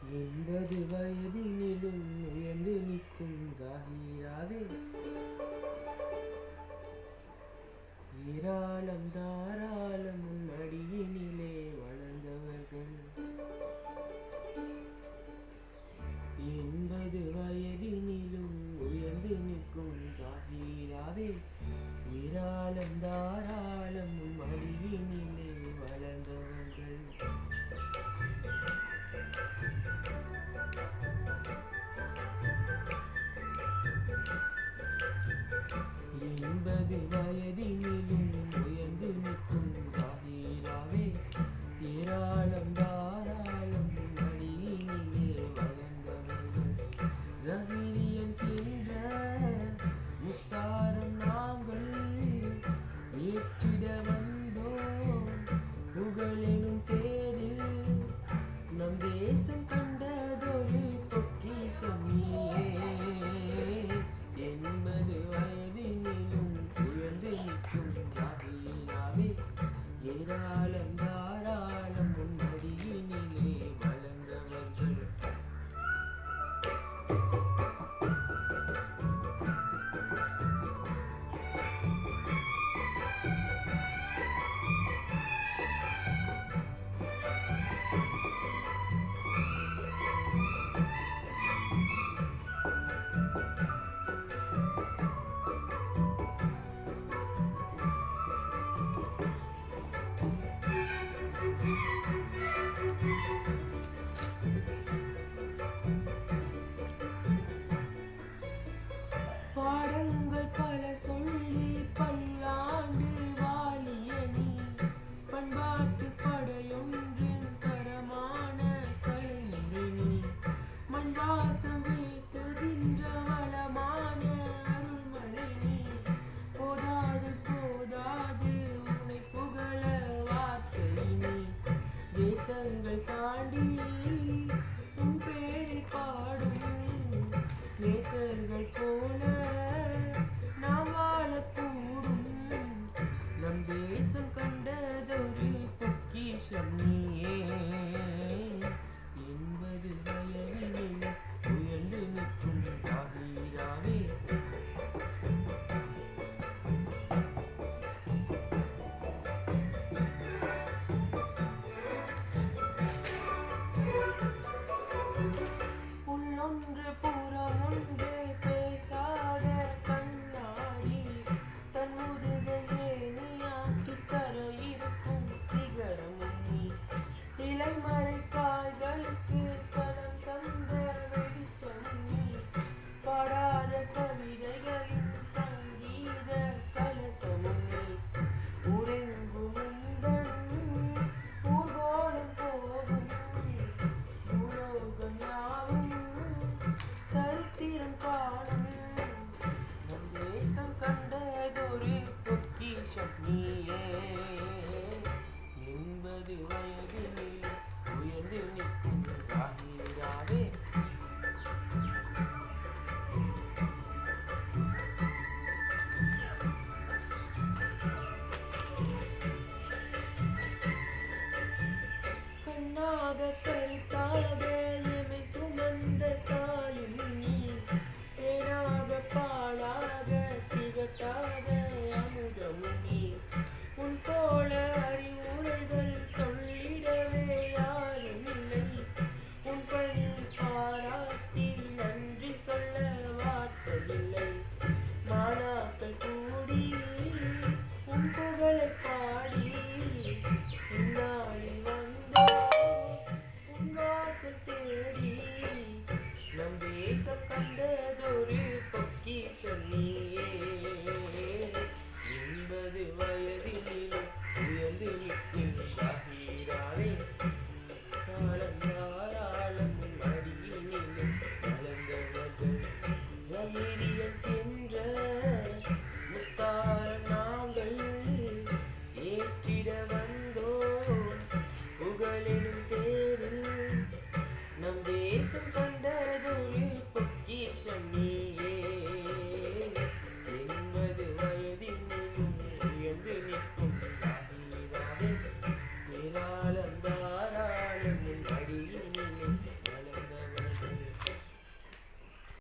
80 வயதினிலும் உயர்ந்து நிற்கும் ஜாகிராவே, ஏராளம் தாராளம் உன் மடியினிலே வளர்ந்தவர்கள். 80 வயதினிலும் உயர்ந்து நிற்கும் ஜாகிராவே, ஏராளம் தாராளம் உன் மடியினிலே வளர்ந்தவர்கள். 80 வயதினிலும் உயர்ந்து நிற்கும் ஜாகிராவே, ஏராளம் தாராளம் மடியினிலே வளர்ந்தவர்கள். ஜஹீரியன் சென்ற முத்தாரம் நாங்கள் ஏற்றிட வந்தோம் புகழெனும் பேரில். நம் தேசம் கண்டதொரு பொக்கிஷம் நீயே. 80 வயதினிலும் உயர்ந்து நிற்கும் ஜாகிராவே, ஏராளம் தாராளம் உன் மடியினிலே வளர்ந்தவர்கள். பாடங்கள் பல சொல்லி பல்லாண்டு வாழியணி, பண்பாட்டு படையொன்றின் தரமான கலைஞரணி. மண்வாசம் வீசுகின்ற வளமான அருள்மழை. போதாது போதாது உன்னை புகழ வார்த்தை நீ. தேசங்கள் தாண்டி உன் பேரை பாடும் நேசர்கள் போல